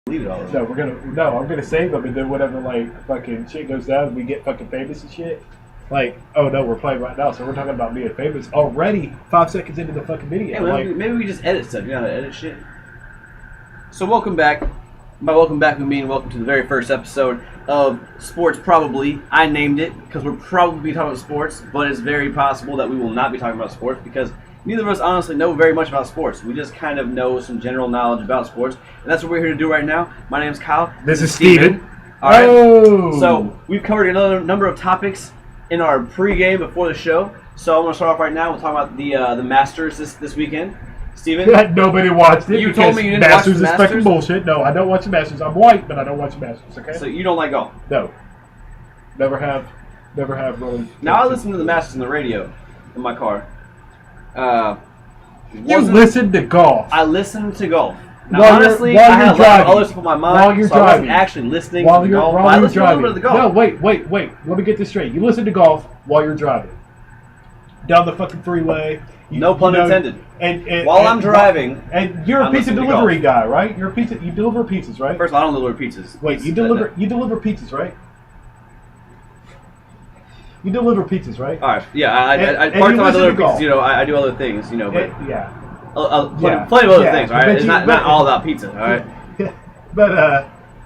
Leave it all. I'm gonna save them, and then whenever like fucking shit goes down, we get fucking famous and shit. Like, oh no, we're playing right now, so we're talking about being famous already 5 seconds into the fucking video. Hey, maybe we just edit stuff. You know how to edit shit. So welcome back. By welcome back, we mean welcome to the very first episode of Sports Probably. I named it because we're probably talking about sports, but it's very possible that we will not be talking about sports because neither of us honestly know very much about sports. We just kind of know some general knowledge about sports, and that's what we're here to do right now. My name is Kyle. This is Steven. All right. Oh. So we've covered another number of topics in our pregame before the show. So I'm going to start off right now. We'll talk about the Masters this weekend. Steven? Nobody watched it. You told me you didn't Masters watch the Masters? is fucking bullshit. No, I don't watch the Masters. I'm white, but I don't watch the Masters, okay? So you don't like golf? No. Never have really. Now I listen to the Masters on the radio in my car. You listen to golf. I listen to golf. Now, honestly, I had a lot of other stuff on my mind, while you're so driving. I wasn't actually listening to the golf. But I listened a little bit of the golf. No, wait. Let me get this straight. You listen to golf while you're driving. Down the fucking freeway. No pun intended. And while I'm driving, and you're a pizza delivery guy, right? You deliver pizzas, right? First of all, I don't deliver pizzas. Wait, you deliver pizzas, right? You deliver pizzas, right? All right. Yeah, I part-time I deliver pizzas. You know, I do other things. You know, but plenty of other things. All right, it's not all about pizza. All right.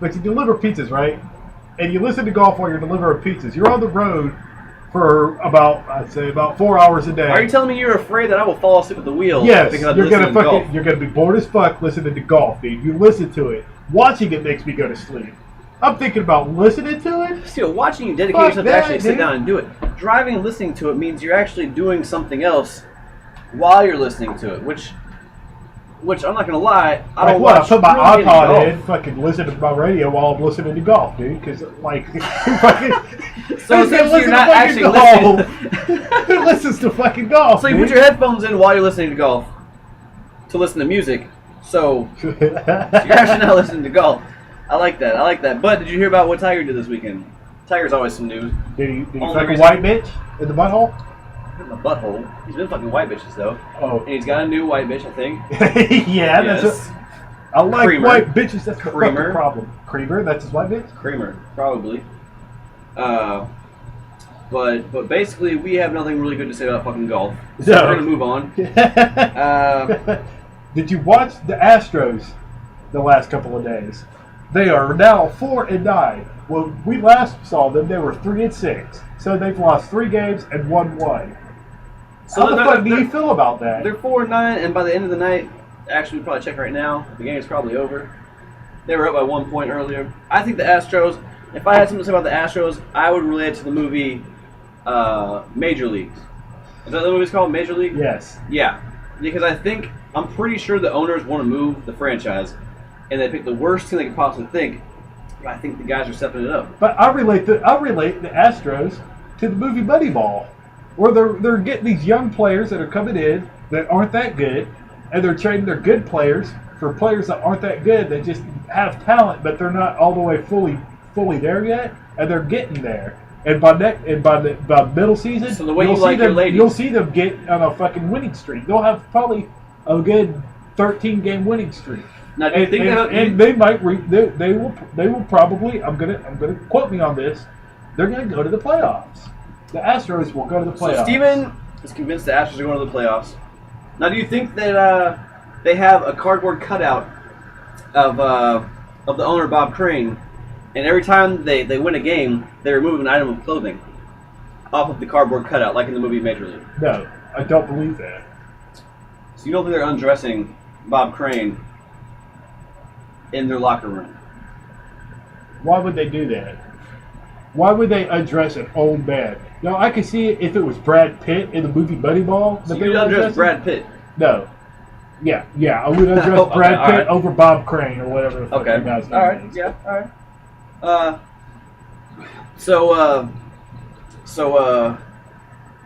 But you deliver pizzas, right? And you listen to golf while you're delivering pizzas. You're on the road for about 4 hours a day. Are you telling me you're afraid that I will fall asleep at the wheel? Yes, because you're gonna be bored as fuck listening to golf, dude. You listen to it. Watching it makes me go to sleep. I'm thinking about listening to it. Still, watching you dedicate yourself to actually sit down and do it. Driving and listening to it means you're actually doing something else while you're listening to it, which I'm not gonna lie, I don't watch. I put my iPod in, fucking listen to my radio while I'm listening to golf, dude. Because like, fucking. So essentially, you're not actually listening. Who listens to fucking golf? So you put your headphones in while you're listening to golf to listen to music. So you're actually not listening to golf. I like that. But did you hear about what Tiger did this weekend? Tiger's always some news. Did he fuck a white bitch in the butthole? In the butthole. He's been fucking white bitches though. Oh. And he's got a new white bitch, I think. Yeah, yes. I like Creamer. white bitches. That's the Creamer. fucking problem. Creamer, that's his white bitch. Creamer, probably. But basically, we have nothing really good to say about fucking golf. So we're gonna move on. Did you watch the Astros the last couple of days? They are now 4-9. When we last saw them, they were 3-6. So they've lost 3 games and won 1. So how the fuck do you feel about that? They're 4-9, and by the end of the night, actually, we probably check right now. The game is probably over. They were up by 1 point earlier. I think the Astros. If I had something to say about the Astros, I would relate it to the movie Major Leagues. Is that the movie's called Major League? Yes. Yeah, because I'm pretty sure the owners want to move the franchise, and they picked the worst team they could possibly think. But I think the guys are stepping it up. But I relate the Astros to the movie Moneyball, where they're getting these young players that are coming in that aren't that good, and they're trading their good players for players that aren't that good. That just have talent, but they're not all the way fully there yet, and they're getting there. And by middle season, so the way you'll see them get on a fucking winning streak. They'll have probably a good 13-game winning streak. Now, do you think they might they will probably I'm gonna quote me on this. They're gonna go to the playoffs. The Astros will go to the playoffs. So Steven is convinced the Astros are going to the playoffs. Now, do you think that they have a cardboard cutout of the owner Bob Crane, and every time they win a game, they remove an item of clothing off of the cardboard cutout, like in the movie Major League? No, I don't believe that. So you don't think they're undressing Bob Crane in their locker room? Why would they do that? Why would they undress an old man? No, I could see it if it was Brad Pitt in the movie Moneyball. So you'd undress Brad Pitt? No. Yeah, I would undress Brad Pitt over Bob Crane or whatever the fuck the guy's name is. Yeah, all right. So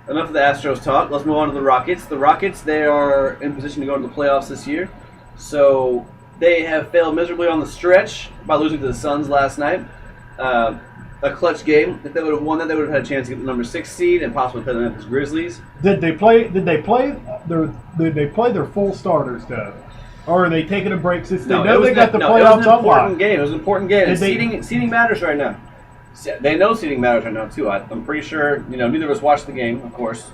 enough of the Astros talk. Let's move on to the Rockets. The Rockets, they are in position to go to the playoffs this year. So they have failed miserably on the stretch by losing to the Suns last night. A clutch game. If they would have won that, they would have had a chance to get the number 6 seed and possibly play the Memphis Grizzlies. Did they play their full starters though? Or are they taking a break since they No, know they got the it playoffs was an important unlocked? game. It was an important game. And Did seeding matters right now. They know seeding matters right now too. I'm pretty sure. Neither of us watched the game, of course.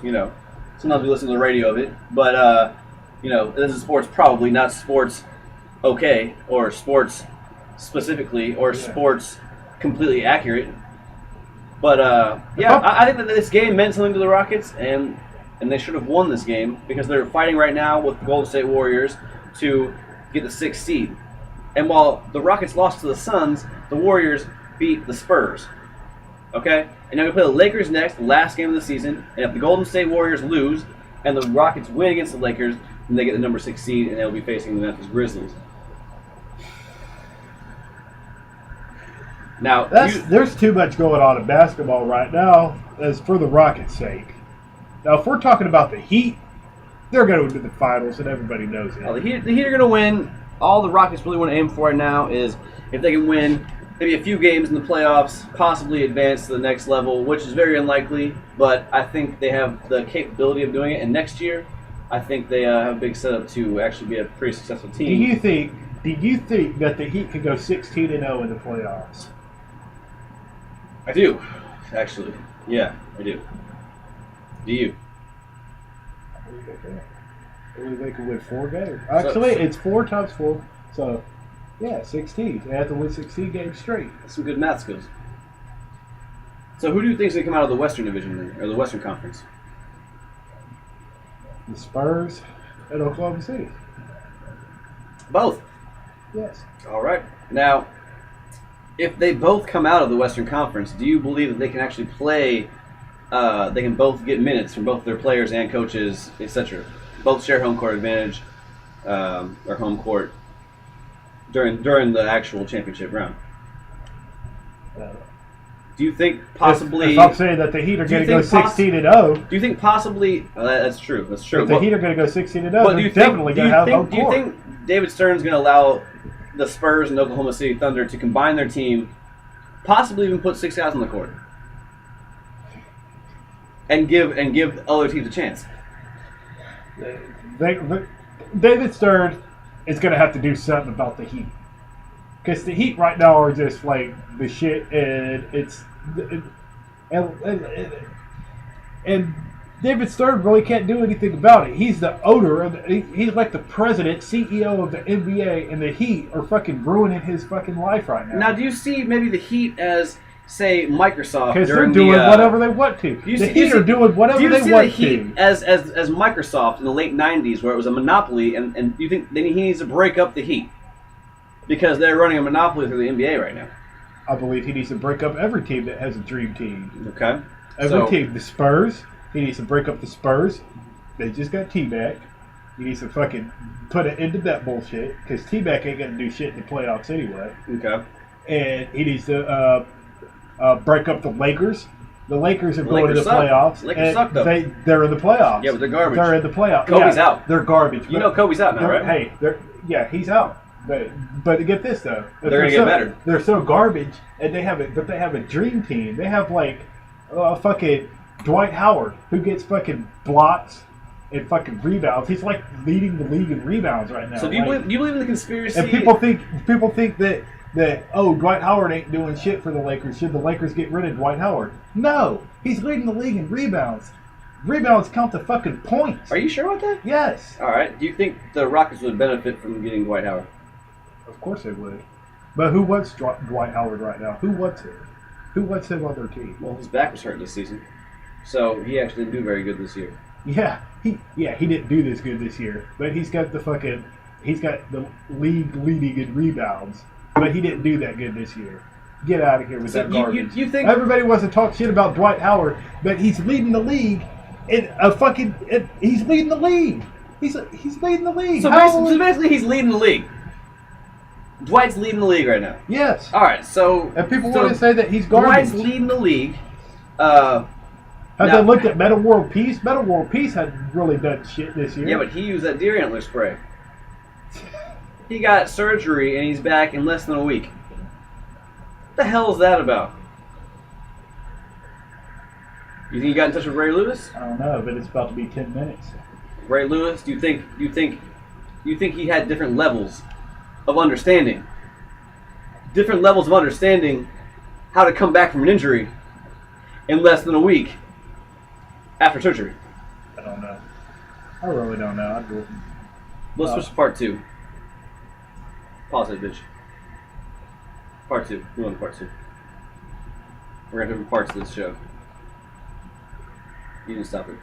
Sometimes we listen to the radio of it, but this is sports probably, not sports okay, or sports specifically, or sports completely accurate. But I think that this game meant something to the Rockets, and they should have won this game because they're fighting right now with the Golden State Warriors to get the 6th seed. And while the Rockets lost to the Suns, the Warriors beat the Spurs. Okay? And now we play the Lakers next, the last game of the season. And if the Golden State Warriors lose and the Rockets win against the Lakers, then they get the number 6 seed and they'll be facing the Memphis Grizzlies. Now, there's too much going on in basketball right now as for the Rockets' sake. Now, if we're talking about the Heat, they're going to the finals, and everybody knows it. The Heat are going to win. All the Rockets really want to aim for right now is if they can win maybe a few games in the playoffs, possibly advance to the next level, which is very unlikely, but I think they have the capability of doing it. And next year, I think they have a big setup to actually be a pretty successful team. Do you think that the Heat could go 16-0 in the playoffs? I do, actually. Yeah, I do. Do you? They could win 4 games. Actually, it's 4 times 4. So, yeah, 16. They have to win 16 games straight. That's some good math skills. So who do you think is going to come out of the Western Division then, or the Western Conference? The Spurs and Oklahoma City. Both? Yes. All right. Now, if they both come out of the Western Conference, do you believe that they can actually play, they can both get minutes from both their players and coaches, etc.? Both share home court advantage, or home court, during the actual championship round. Do you think possibly... If I'm saying that the Heat are going to go 16-0... Do you think possibly... that's true. That's true. If the Heat are going to go 16-0, they're definitely going to have home court. Do you think David Stern's going to allow the Spurs and Oklahoma City Thunder to combine their team, possibly even put 6 guys on the court, and give other teams a chance? David Stern is going to have to do something about the Heat. Because the Heat right now are just like the shit, and David Stern really can't do anything about it. He's the owner, he's like the president, CEO of the NBA, and the Heat are fucking ruining his fucking life right now. Now, do you see maybe the Heat as, say, Microsoft? Because they're doing whatever they want to. The Heat are doing whatever they want to. Do you see the Heat as Microsoft in the late 90s, where it was a monopoly, and do you think he needs to break up the Heat? Because they're running a monopoly through the NBA right now. I believe he needs to break up every team that has a dream team. Okay. Every team. The Spurs, he needs to break up the Spurs. They just got T-Mac. He needs to fucking put an end to that bullshit, because T-Mac ain't going to do shit in the playoffs anyway. Okay. And he needs to break up the Lakers. The Lakers are going to the playoffs. Lakers suck, though. They're in the playoffs. Yeah, but they're garbage. They're in the playoffs. Kobe's out. They're garbage. You know Kobe's out now, right? Hey, he's out. But get this though, they're gonna get better. They're so garbage, and they have a dream team. They have like fucking Dwight Howard, who gets fucking blocks and fucking rebounds. He's like leading the league in rebounds right now. So do you believe in the conspiracy? And people think that Dwight Howard ain't doing shit for the Lakers. Should the Lakers get rid of Dwight Howard? No, he's leading the league in rebounds. Rebounds count the fucking points. Are you sure about that? Yes. All right. Do you think the Rockets would benefit from getting Dwight Howard? Of course they would. But who wants Dwight Howard right now? Who wants him? Who wants him on their team? Well, his back was hurt this season, so he actually didn't do very good this year. Yeah, he didn't do this good this year, but he's got the league leading in rebounds, but he didn't do that good this year. Get out of here with that garbage. You think everybody wants to talk shit about Dwight Howard, but he's leading the league he's leading the league. He's leading the league. So basically he's leading the league. Dwight's leading the league right now. Yes. All right, so... And people want to say that he's garbage. Dwight's leading the league. Have they looked at Meta World Peace? Meta World Peace hadn't really done shit this year. Yeah, but he used that deer antler spray. He got surgery, and he's back in less than a week. What the hell is that about? You think he got in touch with Ray Lewis? I don't know, but it's about to be 10 minutes. Ray Lewis, do you think you think he had different levels of understanding. Different levels of understanding how to come back from an injury in less than a week after surgery. I don't know. I really don't know. Let's switch to part 2. Pause it, bitch. Part 2. We're on part 2. We're going to have different parts of this show. You can stop it.